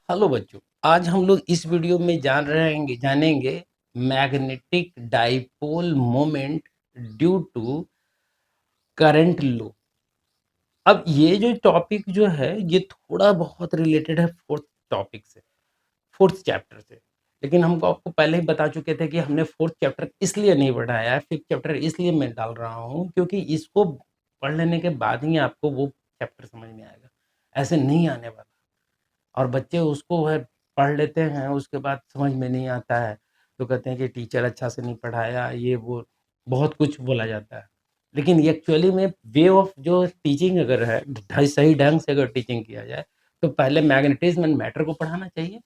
Hello बच्चों, आज हम लोग इस वीडियो में जानेंगे magnetic dipole moment due to current loop. अब ये जो टॉपिक जो है ये थोड़ा बहुत रिलेटेड है फोर्थ टॉपिक से, फोर्थ चैप्टर से। लेकिन हमको आपको पहले ही बता चुके थे कि हमने फोर्थ चैप्टर इसलिए नहीं बढ़ाया है, फिफ्थ चैप्टर इसलिए मैं डाल रहा हूँ क्योंकि इसको पढ़ लेने के बाद ही आपको वो चैप्टर समझ में आएगा, ऐसे नहीं आने वाला। और बच्चे उसको है पढ़ लेते हैं, उसके बाद समझ में नहीं आता है तो कहते हैं कि टीचर अच्छा से नहीं पढ़ाया, ये वो बहुत कुछ बोला जाता है। लेकिन ये एक्चुअली में वे ऑफ जो टीचिंग अगर है सही ढंग से अगर टीचिंग किया जाए तो पहले मैग्नेटिज्म एंड मैटर को पढ़ाना चाहिए,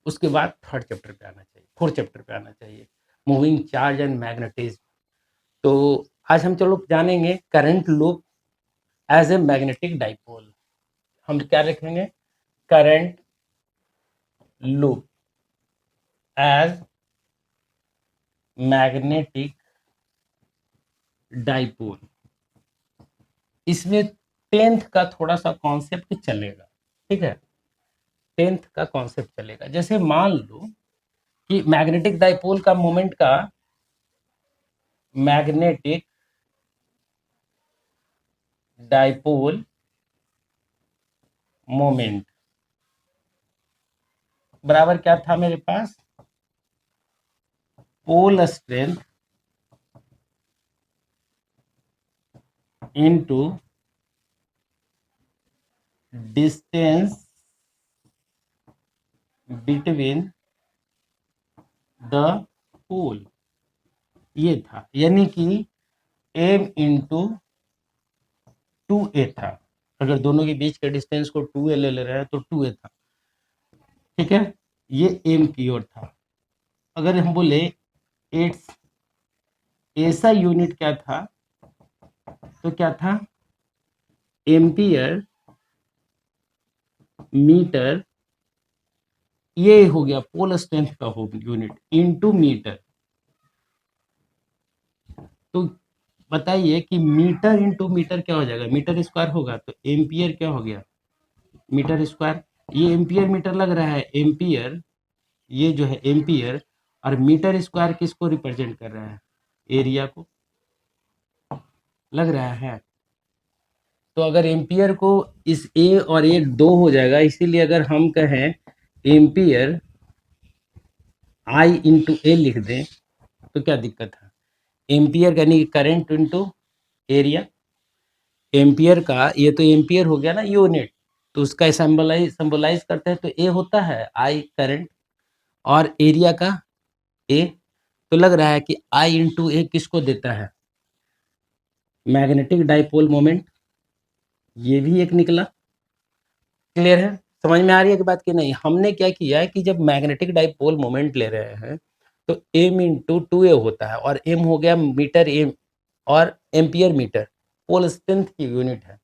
उसके बाद थर्ड चैप्टर पे आना चाहिए, फोर्थ चैप्टर पे आना चाहिए, मूविंग चार्ज एंड मैग्नेटिज्म। तो आज हम चलो जानेंगे current loop as a magnetic dipole. हम क्या लिखेंगे? Current loop as magnetic dipole. इसमें टेंथ का थोड़ा सा कॉन्सेप्ट चलेगा, ठीक है? टेंथ का कॉन्सेप्ट चलेगा। जैसे मान लो कि मैग्नेटिक डाइपोल का मोमेंट का मैग्नेटिक डाइपोल मोमेंट बराबर क्या था मेरे पास? Pole strength into distance between the pole, ये था। यानी कि एम इंटू टू ए था। अगर दोनों के बीच के डिस्टेंस को टू ए ले रहे हैं तो टू ए था, ठीक है? ये एम की ओर था। अगर हम बोले एट्स ऐसा यूनिट क्या था, तो क्या था? Ampere metre. ये हो गया पोल स्ट्रेंथ का हो यूनिट इनटू मीटर। तो बताइए कि मीटर इंटू मीटर क्या हो जाएगा? मीटर स्क्वायर होगा तो एम्पियर क्या हो गया? Metre square. ये एम्पियर मीटर लग रहा है, एम्पियर ये जो है एम्पियर, और मीटर स्क्वायर किसको रिप्रेजेंट कर रहा है? एरिया को, लग रहा है। तो अगर एम्पियर को इस ए और ए दो हो जाएगा, इसीलिए अगर हम कहें एम्पियर आई इंटू ए लिख दें तो क्या दिक्कत है? एम्पियर यानी करंट इंटू एरिया। एम्पियर का ये तो एम्पियर हो गया ना यूनिट, तो उसका सिंबलाइज करते हैं तो ए होता है आई करंट, और एरिया का ए। तो लग रहा है कि आई इंटू ए किसको देता है? Magnetic dipole moment. ये भी एक निकला। क्लियर है? समझ में आ रही है कि बात की नहीं? हमने क्या किया है कि जब मैग्नेटिक डाइपोल मोमेंट ले रहे हैं तो एम इंटू टू ए होता है, और एम हो गया मीटर एम, और एम्पियर मीटर पोल स्ट्रेंथ की यूनिट है।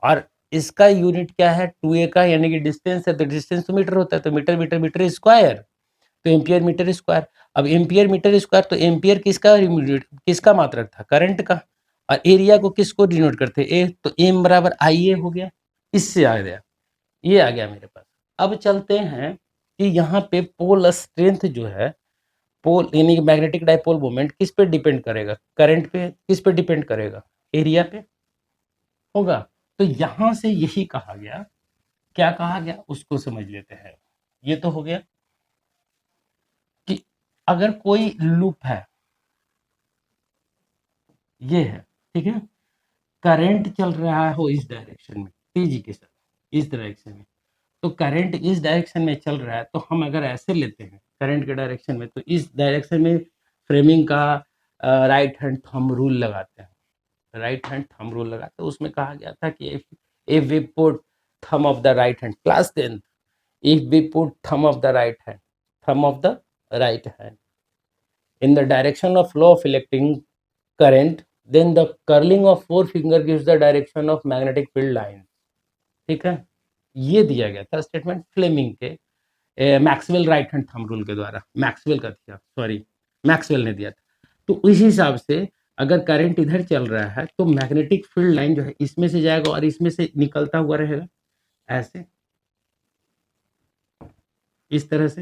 और इसका यूनिट क्या है? टू ए का, यानी कि डिस्टेंस है तो डिस्टेंस तो मीटर होता है, तो मीटर मीटर मीटर स्क्वायर, तो एम्पियर मीटर स्क्वायर। अब एम्पियर मीटर स्क्वायर तो एम्पियर किसका मात्रक था? करंट का। और एरिया को किसको डिनोट करते? ए, तो एम बराबर आई ए हो गया। इससे आ गया, ये आ गया मेरे पास। अब चलते हैं कि यहाँ पे पोल स्ट्रेंथ जो है, पोल यानी कि मैग्नेटिक डाइपोल मोमेंट किस पे डिपेंड करेगा? करंट पे। किस पे डिपेंड करेगा? एरिया पे होगा। तो यहाँ से यही कहा गया, क्या कहा गया उसको समझ लेते हैं। ये तो हो गया कि अगर कोई लूप है, ये है, ठीक है, करंट चल रहा हो इस डायरेक्शन में तेजी के साथ, इस डायरेक्शन में, तो करंट इस डायरेक्शन में चल रहा है, तो हम अगर ऐसे लेते हैं करंट के डायरेक्शन में, तो इस डायरेक्शन में फ्रेमिंग का राइट हैंड थंब रूल लगाते हैं। राइट हैंड थंब रूल लगाते हैं, उसमें कहा गया था कि if we put thumb of the right hand, class 10, if we put thumb of the right hand in the direction of flow of electric current, then the curling of forefinger gives the direction of magnetic field line। ठीक है, ये दिया गया था statement Fleming के Maxwell right hand thumb rule के द्वारा। Maxwell का था, सॉरी, मैक्सवेल ने दिया था। तो इस हिसाब से अगर करंट इधर चल रहा है तो मैग्नेटिक फील्ड लाइन जो है इसमें से जाएगा और इसमें से निकलता हुआ रहेगा, ऐसे। इस तरह से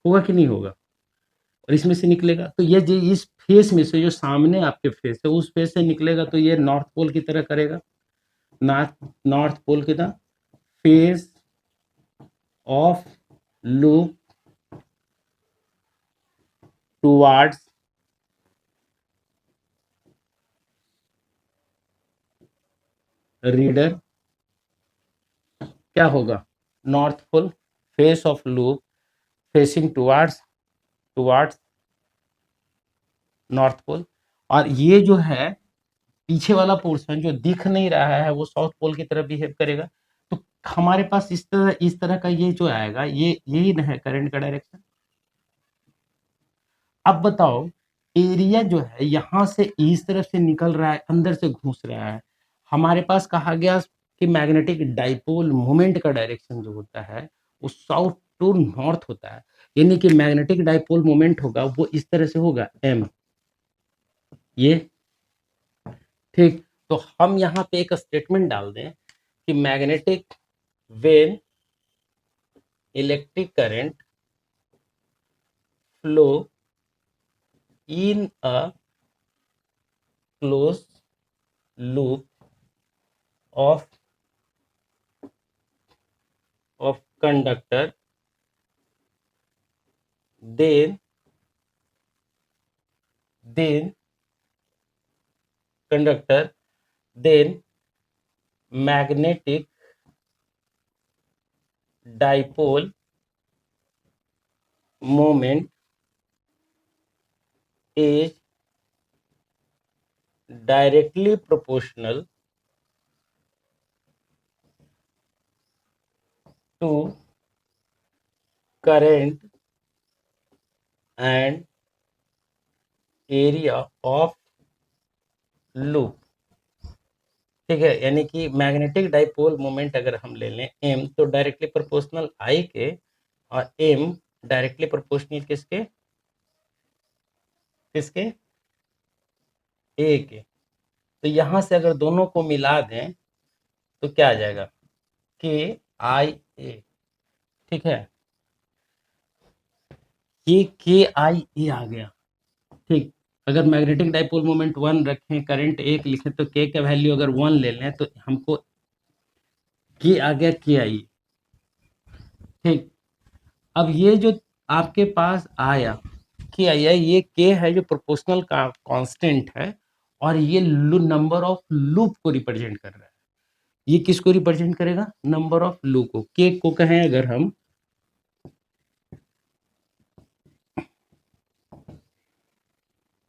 होगा कि नहीं होगा, और इसमें से निकलेगा तो ये जो इस फेस में से जो सामने आपके फेस है उस फेस से निकलेगा तो ये नॉर्थ पोल की तरह करेगा, नॉर्थ पोल की तरह, face of loop towards reader, क्या होगा, north pole, face of loop facing towards north pole, और ये जो है पीछे वाला पोर्शन जो दिख नहीं रहा है वो साउथ पोल की तरह बिहेव करेगा। तो हमारे पास इस तरह का ये जो आएगा ये यही ना है करंट का डायरेक्शन। अब बताओ, एरिया जो है यहाँ से इस तरफ से निकल रहा है, अंदर से घुस रहा है, हमारे पास कहा गया कि मैग्नेटिक डाइपोल मोमेंट का डायरेक्शन जो होता है वो साउथ टू नॉर्थ होता है, यानी कि मैग्नेटिक डाइपोल मोमेंट होगा वो इस तरह से होगा एम, ये ठीक। तो हम यहाँ पे एक स्टेटमेंट डाल दें कि magnetic when electric current flow in a close loop of conductor, then conductor, then magnetic dipole moment is directly proportional to current and area of loop, ठीक है। यानी कि मैग्नेटिक डाइपोल मोमेंट अगर हम ले लें एम तो डायरेक्टली प्रोपोर्शनल आई के, और एम डायरेक्टली प्रोपोर्शनल किसके किसके ए के। तो यहाँ से अगर दोनों को मिला दें तो क्या आ जाएगा, के आई ए, ठीक है, ये के आई ए आ गया, ठीक। अगर मैग्नेटिक डाइपोल मोमेंट 1 रखें, करंट 1 लिखें तो के का वैल्यू अगर 1 ले लें तो हमको के आ गया के आई, ठीक। अब ये जो आपके पास आया के आई है, ये के है जो प्रोपोर्शनल का कांस्टेंट है, और ये नंबर ऑफ लूप को रिप्रेजेंट कर रहा है। ये किसको रिप्रेजेंट करेगा, नंबर ऑफ लूप को। के को कहें अगर हम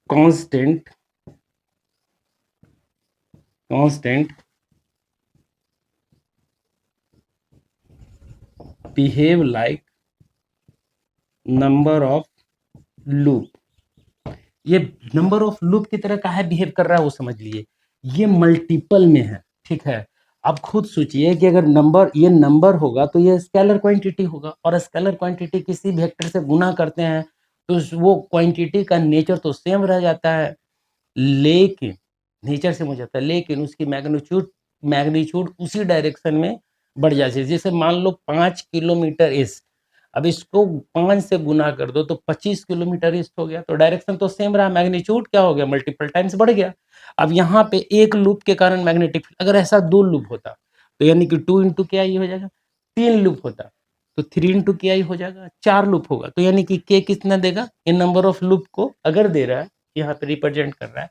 constant behave like number of loop, ये नंबर ऑफ लूप की तरह का है बिहेव कर रहा है वो समझ लिए, ये मल्टीपल में है, ठीक है। अब खुद सोचिए कि अगर ये नंबर होगा तो ये स्केलर क्वांटिटी होगा, और स्केलर क्वांटिटी किसी वेक्टर से गुना करते हैं तो वो क्वांटिटी का नेचर तो सेम रह जाता है, लेकिन नेचर से हो जाता है, लेकिन उसकी मैग्नीट्यूड उसी डायरेक्शन में बढ़ जाती है। जैसे मान लो 5 किलोमीटर ईस्ट, अब इसको 5 से गुना कर दो तो 25 किलोमीटर ईस्ट हो गया, तो डायरेक्शन तो सेम रहा, मैग्नीट्यूड क्या हो गया, मल्टीपल टाइम्स बढ़ गया। अब यहाँ पे एक लूप के कारण मैग्नेटिक, अगर ऐसा 2 लूप होता तो यानी कि 2 इंटू के आई हो जाएगा, 3 लूप होता तो 3 इंटू के आई हो जाएगा, 4 लूप होगा तो यानी कि के कितना देगा, इन नंबर ऑफ लूप को अगर दे रहा है, यहाँ पे रिप्रेजेंट कर रहा है,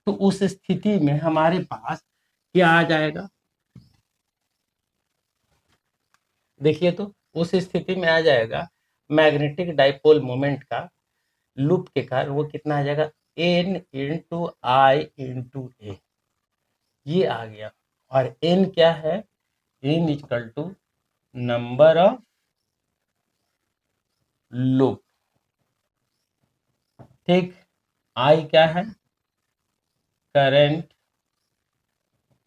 तो उस स्थिति में हमारे पास क्या आ जाएगा, देखिए तो उस स्थिति में आ जाएगा मैग्नेटिक डाइपोल मोमेंट का लूप के कारण वो कितना आ जाएगा, n into i into a, ये आ गया। और एन क्या है, n equal to number of loop, ठीक। आई क्या है, करंट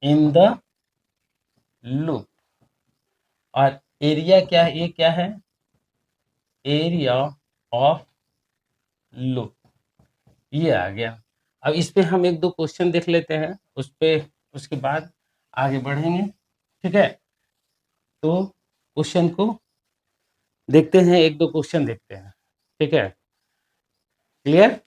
इन द लूप, और एरिया क्या है, ये क्या है, एरिया ऑफ लूप, ये आ गया। अब इस पे हम एक दो क्वेश्चन देख लेते हैं, उस पे उसके बाद आगे बढ़ेंगे, ठीक है। तो क्वेश्चन को देखते हैं 1-2 क्वेश्चन देखते हैं, ठीक है? क्लियर?